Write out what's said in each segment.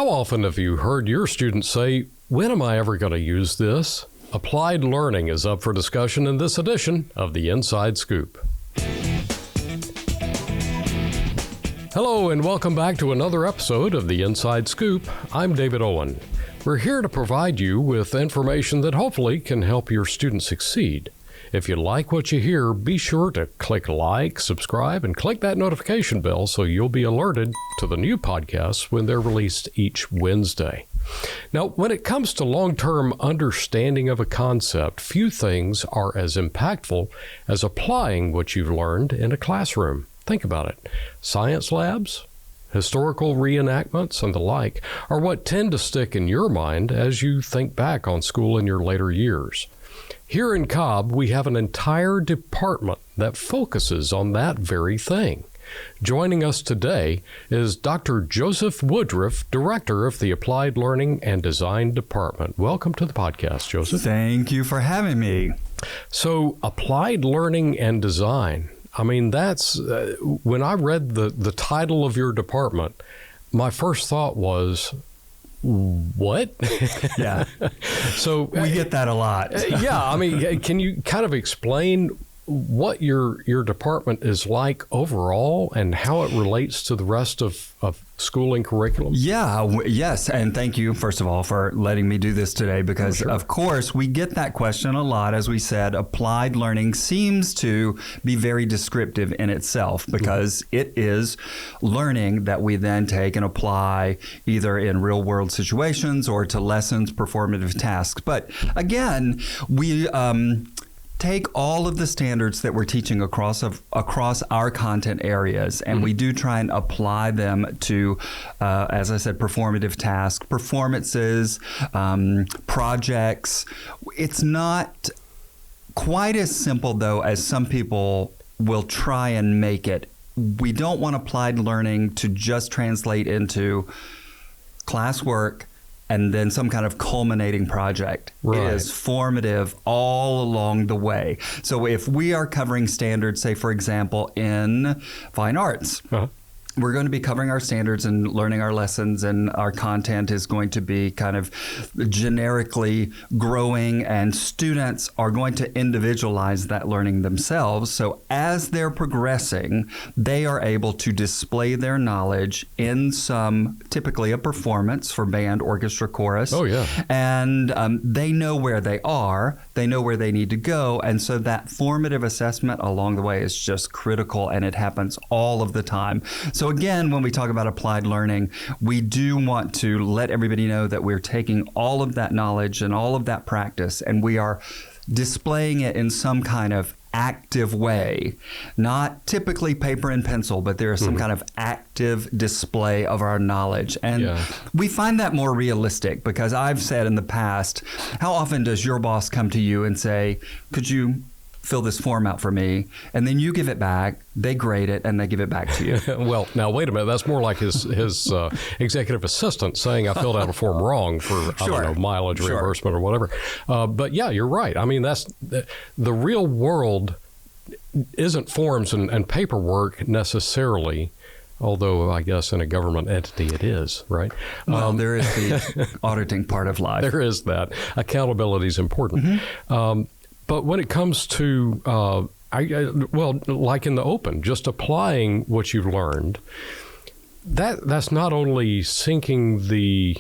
How often have you heard your students say, "When am I ever going to use this?" Applied learning is up for discussion in this edition of the Inside Scoop. Hello and welcome back to another episode of the Inside Scoop. I'm David Owen. We're here to provide you with information that hopefully can help your students succeed. If you like what you hear, be sure to click like, subscribe, and click that notification bell so you'll be alerted to the new podcasts when they're released each Wednesday. Now, when it comes to long-term understanding of a concept, few things are as impactful as applying what you've learned in a classroom. Think about it. Science labs, historical reenactments, and the like are what tend to stick in your mind as you think back on school in your later years. Here in Cobb, we have an entire department that focuses on that very thing. Joining us today is Dr. Joseph Woodruff, Director of the Applied Learning and Design Department. Welcome to the podcast, Joseph. Thank you for having me. So, Applied Learning and Design, I mean, that's, when I read the title of your department, my first thought was, what? Yeah. So we get that a lot. Yeah. I mean, can you kind of explain what your department is like overall and how it relates to the rest of schooling curriculum? Yes. And thank you, first of all, for letting me do this today because, of course, we get that question a lot. As we said, applied learning seems to be very descriptive in itself because it is learning that we then take and apply either in real world situations or to lessons, performative tasks. But again, we take all of the standards that we're teaching across our content areas, and we do try and apply them to, as I said, performative tasks, performances, projects. It's not quite as simple, though, as some people will try and make it. We don't want applied learning to just translate into classwork and then some kind of culminating project. Right. It is formative all along the way. So if we are covering standards, say, for example, in fine arts, we're going to be covering our standards and learning our lessons, and our content is going to be kind of generically growing, and students are going to individualize that learning themselves. So as they're progressing, they are able to display their knowledge in typically a performance for band, orchestra, chorus. Oh, yeah. And they know where they are, they know where they need to go, and so that formative assessment along the way is just critical, and it happens all of the time. So again, when we talk about applied learning, we do want to let everybody know that we're taking all of that knowledge and all of that practice, and we are displaying it in some kind of active way, not typically paper and pencil, but there is some kind of active display of our knowledge. And we find that more realistic because I've said in the past, how often does your boss come to you and say, could you fill this form out for me? And then you give it back, they grade it, and they give it back to you. Well, now, wait a minute. That's more like his executive assistant saying I filled out a form wrong for, I don't know, mileage reimbursement or whatever. But yeah, you're right. I mean, that's the real world isn't forms and paperwork necessarily, although I guess in a government entity it is, right? Well, there is the auditing part of life. There is that. Accountability is important. But when it comes to, like in the open, just applying what you've learned, that's not only sinking the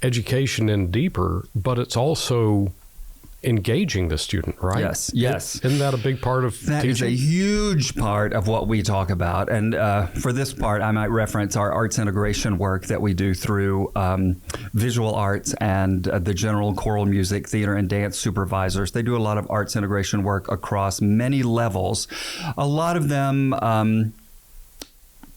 education in deeper, but it's also engaging the student, right? Yes. Isn't that a big part of that teaching? Is a huge part of what we talk about. And for this part, I might reference our arts integration work that we do through visual arts and the general choral music, theater, and dance supervisors. They do a lot of arts integration work across many levels. A lot of them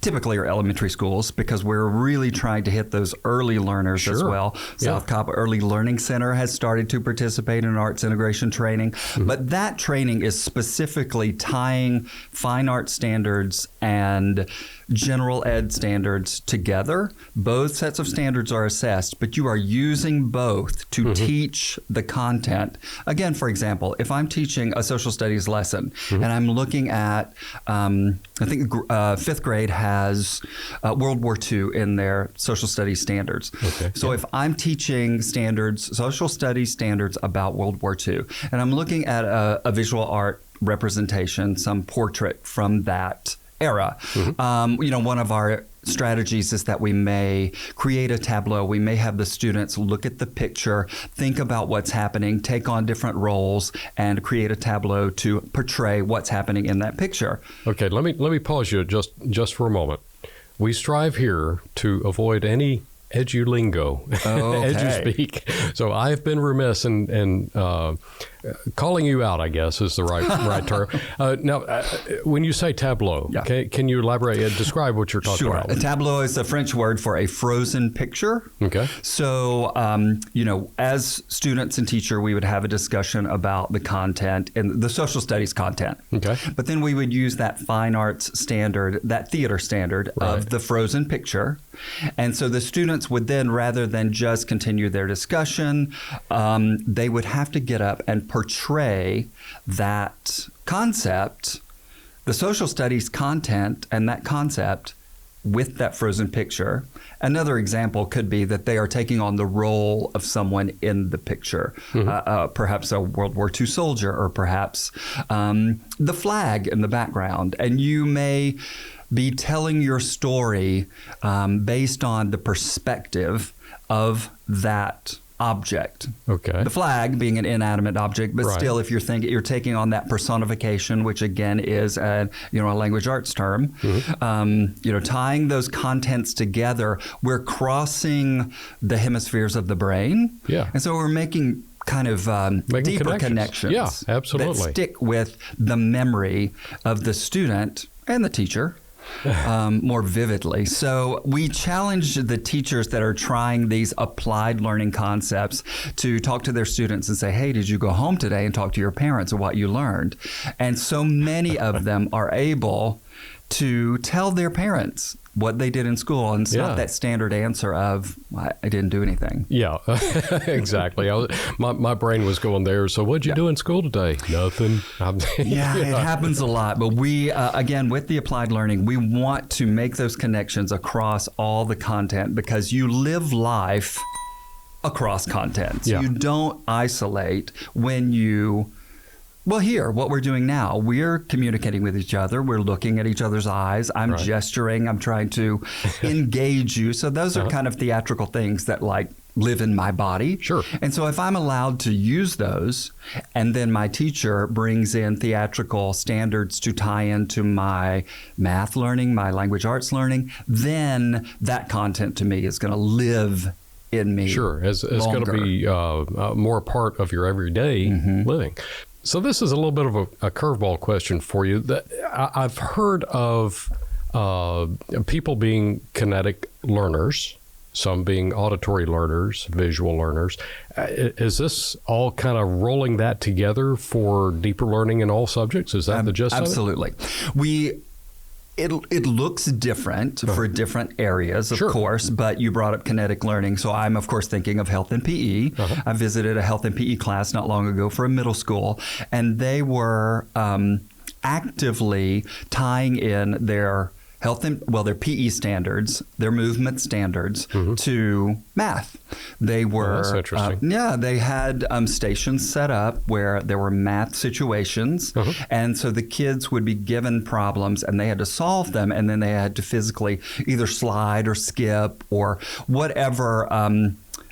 typically are elementary schools because we're really trying to hit those early learners as well. South Cobb Early Learning Center has started to participate in arts integration training, but that training is specifically tying fine art standards and general ed standards together. Both sets of standards are assessed, but you are using both to teach the content. Again, for example, if I'm teaching a social studies lesson and I'm looking at, I think fifth grade has World War II in their social studies standards. Okay. So if I'm teaching standards, social studies standards about World War II, and I'm looking at a visual art representation, some portrait from that era. One of our strategies is that we may create a tableau. We may have the students look at the picture, think about what's happening, take on different roles, and create a tableau to portray what's happening in that picture. Okay, let me pause you just for a moment. We strive here to avoid any edu-lingo, edu-speak. So I've been remiss in calling you out, I guess, is the right term. Now, when you say tableau, can you elaborate and describe what you're talking about? A tableau is a French word for a frozen picture. Okay. So, as students and teacher, we would have a discussion about the content and the social studies content. Okay. But then we would use that fine arts standard, that theater standard of the frozen picture. And so the students would then, rather than just continue their discussion, they would have to get up and portray that concept, the social studies content and that concept with that frozen picture. Another example could be that they are taking on the role of someone in the picture, perhaps a World War II soldier, or perhaps the flag in the background. And you may be telling your story based on the perspective of that object. Okay. The flag being an inanimate object, but still, if you're taking on that personification, which again is a language arts term, tying those contents together, we're crossing the hemispheres of the brain. Yeah. And so we're making kind of deeper connections. Yeah, absolutely. That stick with the memory of the student and the teacher. More vividly. So we challenge the teachers that are trying these applied learning concepts to talk to their students and say, hey, did you go home today and talk to your parents of what you learned? And so many of them are able to tell their parents what they did in school, and it's not that standard answer of, I didn't do anything. Yeah, exactly. My brain was going there. So what'd you do in school today? Nothing. It happens a lot. But we, again, with the applied learning, we want to make those connections across all the content, because you live life across content. So you don't isolate when you... Well, here, what we're doing now, we're communicating with each other. We're looking at each other's eyes. I'm gesturing. I'm trying to engage you. So those are kind of theatrical things that live in my body. Sure. And so if I'm allowed to use those, and then my teacher brings in theatrical standards to tie into my math learning, my language arts learning, then that content to me is going to live in me. Sure. It's going to be more a part of your everyday living. So this is a little bit of a curveball question for you. I've heard of people being kinetic learners, some being auditory learners, visual learners. Is this all kind of rolling that together for deeper learning in all subjects? Is that the gist of it? Absolutely. It looks different for different areas, of course, but you brought up kinetic learning. So I'm, of course, thinking of health and PE. I visited a health and PE class not long ago for a middle school, and they were actively tying in their their PE standards, their movement standards to math. They were, that's interesting. They had stations set up where there were math situations, and so the kids would be given problems and they had to solve them, and then they had to physically either slide or skip or whatever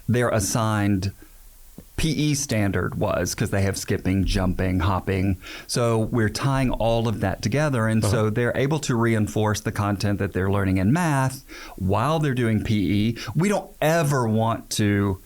their assigned PE standard was, because they have skipping, jumping, hopping. So we're tying all of that together. And so they're able to reinforce the content that they're learning in math while they're doing PE. We don't ever want to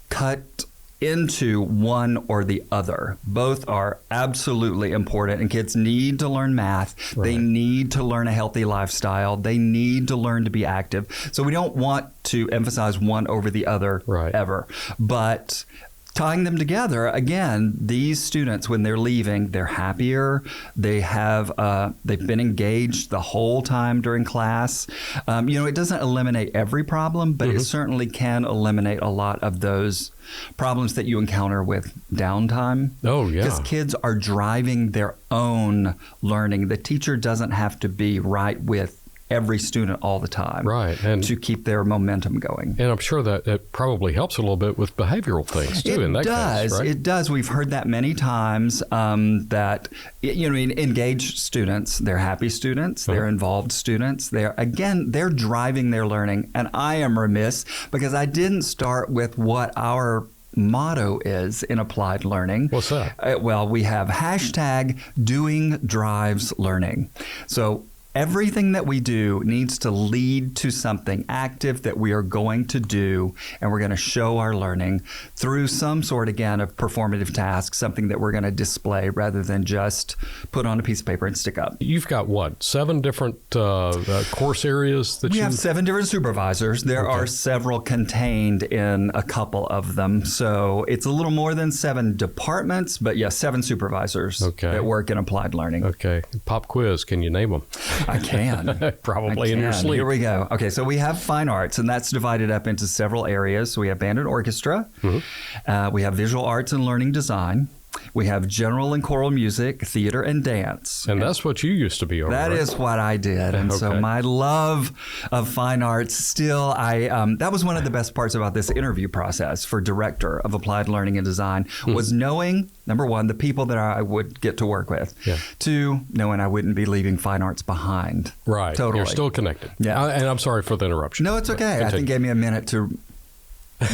cut into one or the other. Both are absolutely important, and kids need to learn math. They need to learn a healthy lifestyle. They need to learn to be active. So we don't want to emphasize one over the other ever. But tying them together, again, these students, when they're leaving, they're happier. They've been engaged the whole time during class. It doesn't eliminate every problem, but it certainly can eliminate a lot of those problems that you encounter with downtime. Oh, yeah. Because kids are driving their own learning. The teacher doesn't have to be right with every student all the time, right, and to keep their momentum going. And I'm sure that it probably helps a little bit with behavioral things too. In that case, right? It does. We've heard that many times. That engaged students, they're happy students, they're involved students. They're driving their learning. And I am remiss because I didn't start with what our motto is in applied learning. What's that? Well, we have #DoingDrivesLearning. So everything that we do needs to lead to something active that we are going to do, and we're going to show our learning through some sort, again, of performative task, something that we're going to display rather than just put on a piece of paper and stick up. You've got, 7 different course areas that we have 7 different supervisors. There are several contained in a couple of them. So it's a little more than 7 departments, but yes, 7 supervisors that work in applied learning. Okay. Pop quiz. Can you name them? I can. Probably in your sleep. Here we go. Okay, so we have fine arts, and that's divided up into several areas. So we have band and orchestra. We have visual arts and learning design. We have general and choral music, theater, and dance. And that's what you used to be over. That is what I did. And so my love of fine arts still, that was one of the best parts about this interview process for director of applied learning and design was knowing, number one, the people that I would get to work with. Yeah. 2, knowing I wouldn't be leaving fine arts behind. Right. Totally. You're still connected. Yeah. And I'm sorry for the interruption. No, it's okay. I think it gave me a minute to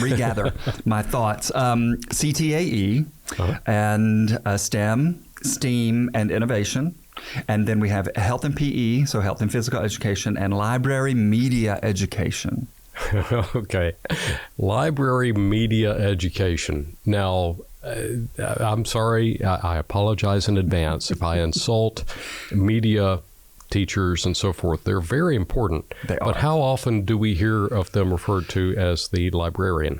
regather my thoughts. CTAE and STEM, STEAM, and innovation. And then we have health and PE, so health and physical education, and library media education. Okay. Library media education. Now, I'm sorry. I apologize in advance if I insult media teachers and so forth. They're very important. They are. But how often do we hear of them referred to as the librarian?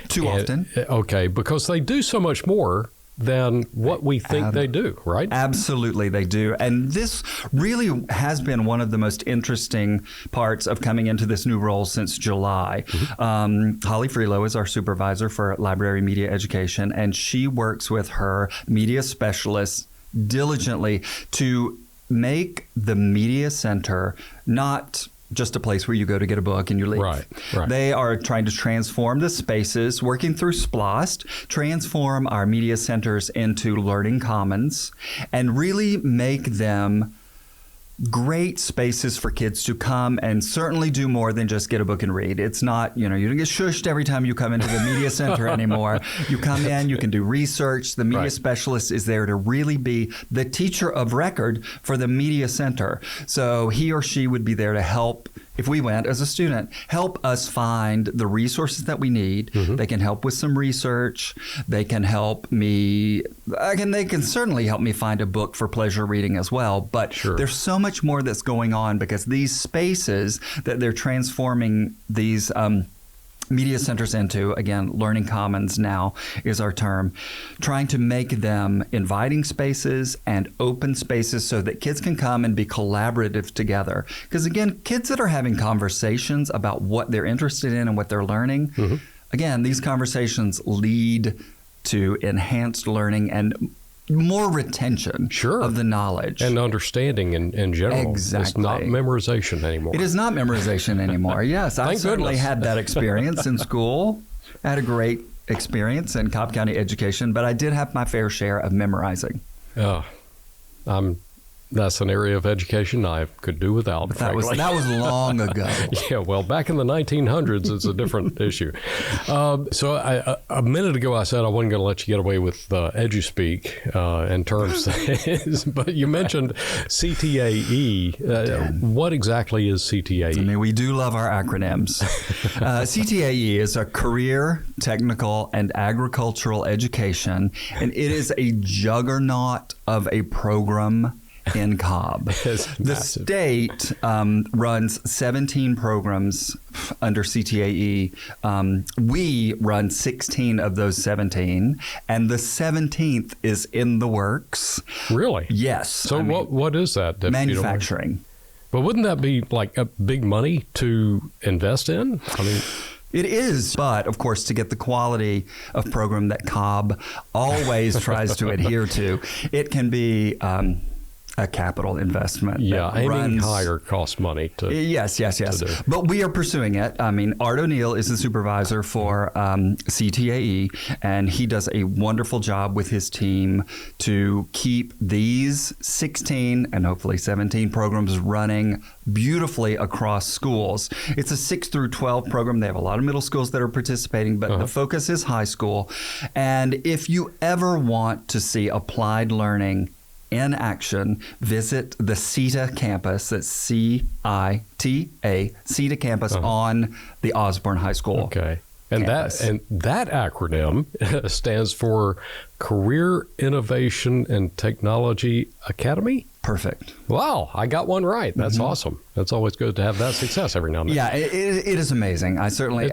Too often. Okay, because they do so much more than what we think they do, right? Absolutely, they do. And this really has been one of the most interesting parts of coming into this new role since July. Holly Freelow is our supervisor for library media education, and she works with her media specialists diligently to make the media center not just a place where you go to get a book and you leave. Right. They are trying to transform the spaces, working through SPLOST, transform our media centers into learning commons, and really make them great spaces for kids to come and certainly do more than just get a book and read. It's not, you don't get shushed every time you come into the media center anymore. You come in, you can do research. The media specialist is there to really be the teacher of record for the media center. So he or she would be there to help, if we went as a student, help us find the resources that we need. They can help with some research. They can help me, they can certainly help me find a book for pleasure reading as well. But there's so much more that's going on because these spaces that they're transforming these media centers into, again, learning commons now is our term, trying to make them inviting spaces and open spaces so that kids can come and be collaborative together. Because again, kids that are having conversations about what they're interested in and what they're learning, again, these conversations lead to enhanced learning and more retention of the knowledge. And understanding in general. Exactly. It's not memorization anymore. It is not memorization anymore. Yes, I certainly had that experience in school. I had a great experience in Cobb County education, but I did have my fair share of memorizing. That's an area of education I could do without. But that was long ago. Yeah, well, back in the 1900s, it's a different issue. So a minute ago, I said I wasn't going to let you get away with edu-speak in terms, but you mentioned CTAE. What exactly is CTAE? I mean, we do love our acronyms. CTAE is a career, technical, and agricultural education, and it is a juggernaut of a program in Cobb. The state runs 17 programs under CTAE. We run 16 of those 17, and the 17th is in the works. Really? Yes. So what is that? Manufacturing. But wouldn't that be like a big money to invest in? I mean, it is, but of course, to get the quality of program that Cobb always tries to adhere to, it can be a capital investment. Yeah, aiming higher costs money to. Yes. To but we are pursuing it. I mean, Art O'Neill is the supervisor for CTAE, and he does a wonderful job with his team to keep these 16 and hopefully 17 programs running beautifully across schools. It's a 6 through 12 program. They have a lot of middle schools that are participating, but the focus is high school. And if you ever want to see applied learning in action, visit the CETA campus. That's CITA, CETA campus on the Osborne High School. Okay. And campus. that acronym stands for Career Innovation and Technology Academy? Perfect. Wow, I got one right. That's awesome. That's always good to have that success every now and then. Yeah, it is amazing. I certainly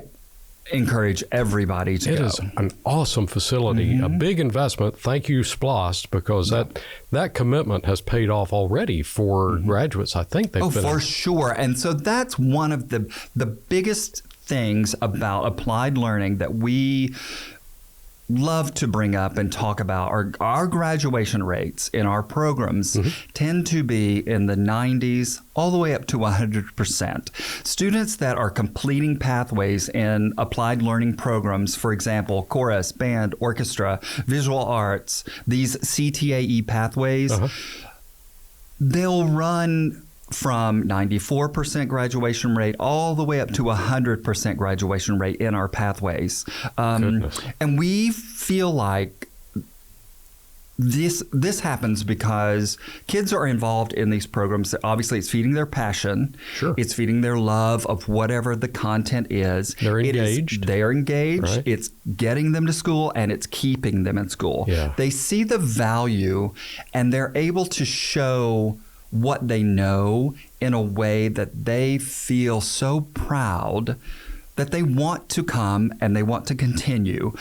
encourage everybody to go. It is an awesome facility, a big investment. Thank you, SPLOST, because that commitment has paid off already for graduates. I think they've been. Oh, for sure. And so that's one of the biggest things about applied learning that we love to bring up and talk about. Our graduation rates in our programs tend to be in the 90s all the way up to 100%. Students that are completing pathways in applied learning programs, for example, chorus, band, orchestra, visual arts, these CTAE pathways, they'll run from 94% graduation rate all the way up to 100% graduation rate in our pathways. And we feel like this happens because kids are involved in these programs. Obviously, it's feeding their passion. Sure. It's feeding their love of whatever the content is. They're engaged. They're engaged. Right. It's getting them to school, and it's keeping them in school. Yeah. They see the value, and they're able to show what they know in a way that they feel so proud that they want to come and they want to continue.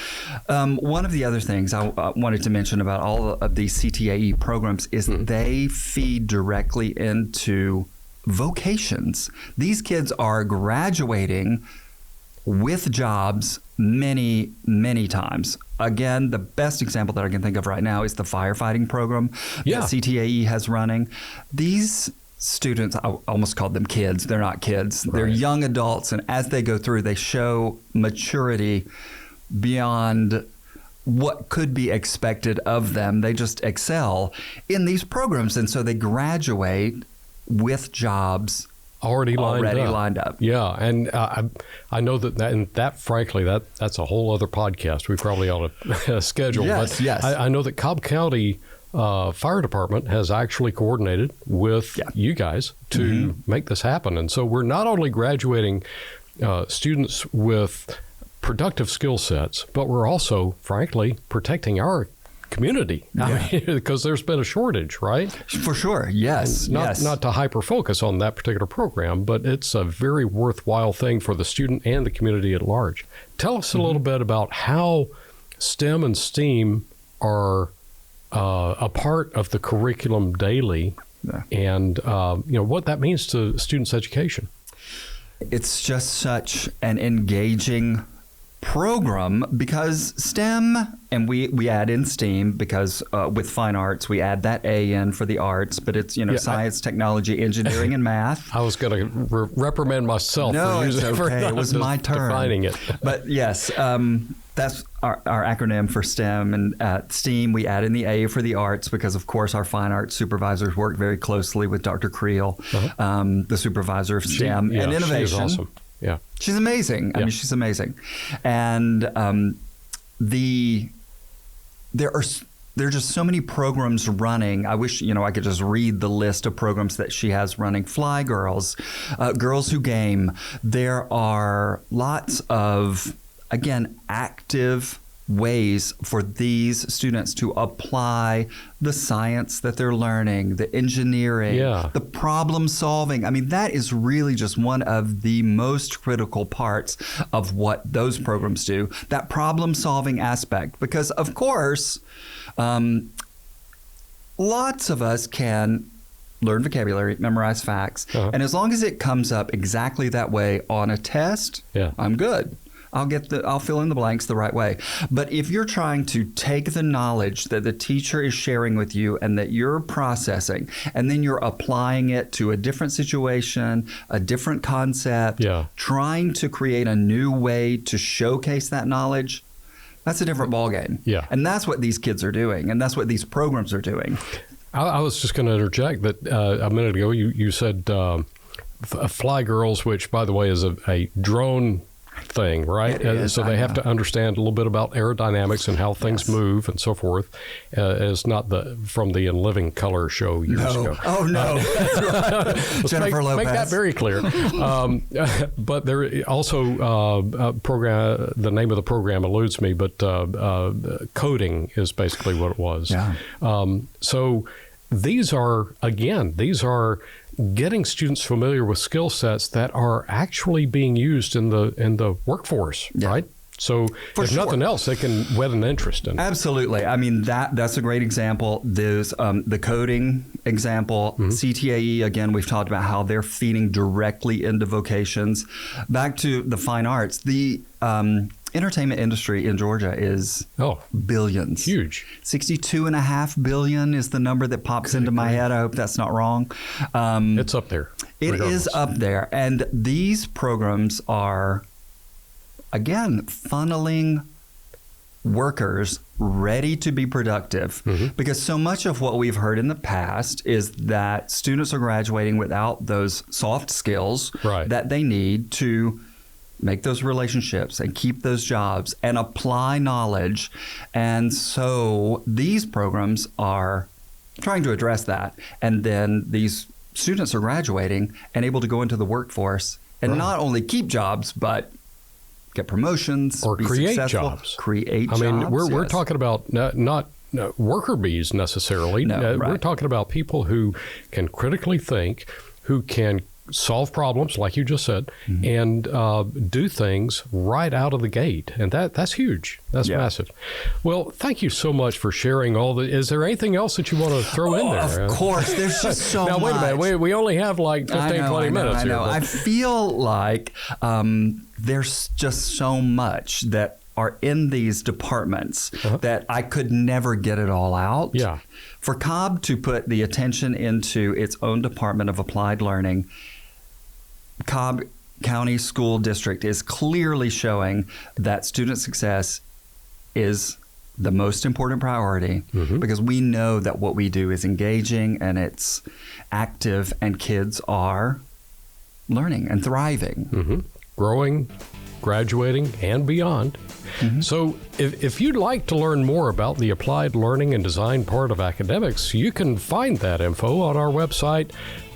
One of the other things I wanted to mention about all of these CTAE programs is that they feed directly into vocations. These kids are graduating with jobs many, many times. Again, the best example that I can think of right now is the firefighting program that CTAE has running. These students, I almost called them kids. They're not kids. Right. They're young adults, and as they go through, they show maturity beyond what could be expected of them. They just excel in these programs, and so they graduate with jobs already lined up. Yeah, and I know that frankly, that's a whole other podcast we probably ought to schedule. Yes, but I know that Cobb County Fire Department has actually coordinated with you guys to make this happen. And so we're not only graduating students with productive skill sets, but we're also, frankly, protecting our community, because there's been a shortage, right? For sure, yes. Not to hyper-focus on that particular program, but it's a very worthwhile thing for the student and the community at large. Tell us a little bit about how STEM and STEAM are a part of the curriculum daily, and what that means to students' education. It's just such an engaging program because STEM, and we add in STEAM because with fine arts we add that A in for the arts, but it's science, technology, engineering, and math. I was going to reprimand myself. No, for it's okay. It was my turn defining it. But yes, that's our acronym for STEM, and STEAM we add in the A for the arts because of course our fine arts supervisors work very closely with Dr. Creel, the supervisor of STEM and innovation. She is awesome. Yeah, she's amazing. I mean, she's amazing, and there are just so many programs running. I wish I could just read the list of programs that she has running. Fly Girls, Girls Who Game. There are lots of active ways for these students to apply the science that they're learning, the engineering, the problem solving. I mean, that is really just one of the most critical parts of what those programs do, that problem solving aspect. Because, of course, lots of us can learn vocabulary, memorize facts, and as long as it comes up exactly that way on a test, I'm good. I'll fill in the blanks the right way. But if you're trying to take the knowledge that the teacher is sharing with you and that you're processing, and then you're applying it to a different situation, a different concept, trying to create a new way to showcase that knowledge, that's a different ballgame. And that's what these kids are doing, and that's what these programs are doing. I was just going to interject that a minute ago you said Fly Girls, which, by the way, is a drone thing, right? So they have to understand a little bit about aerodynamics and how things move and so forth. It's not from the In Living Color show years ago. Oh, no. That's right. Jennifer Lopez. Make that very clear. But there also program. The name of the program eludes me, but coding is basically what it was. So these are getting students familiar with skill sets that are actually being used in the workforce, right? So if nothing else, they can whet an interest in it. Absolutely. I mean, that's a great example. There's the coding example, CTAE, again, we've talked about how they're feeding directly into vocations. Back to the fine arts, the entertainment industry in Georgia is billions. Huge. $62.5 billion is the number that pops into my head. I hope that's not wrong. It's up there. It is up there. And these programs are, again, funneling workers ready to be productive. Because so much of what we've heard in the past is that students are graduating without those soft skills that they need to make those relationships and keep those jobs and apply knowledge. And so these programs are trying to address that. And then these students are graduating and able to go into the workforce and not only keep jobs, but get promotions or create jobs. I mean, we're talking about not worker bees necessarily. We're talking about people who can critically think, who can solve problems, like you just said, and do things right out of the gate. And that's huge. That's massive. Well, thank you so much for sharing all the... Is there anything else that you want to throw in there? Of course. There's just so much. Now, wait a minute. We only have like 15, 20 minutes here. I feel like there's just so much that are in these departments that I could never get it all out. For Cobb to put the attention into its own Department of Applied Learning, Cobb County School District is clearly showing that student success is the most important priority because we know that what we do is engaging and it's active and kids are learning and thriving. Growing, graduating, and beyond. So if you'd like to learn more about the applied learning and design part of academics, you can find that info on our website,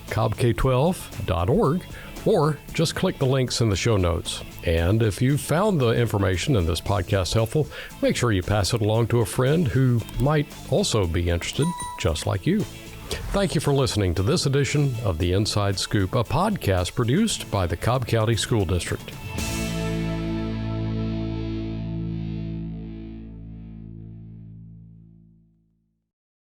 cobbk12.org, or just click the links in the show notes. And if you found the information in this podcast helpful, make sure you pass it along to a friend who might also be interested, just like you. Thank you for listening to this edition of The Inside Scoop, a podcast produced by the Cobb County School District.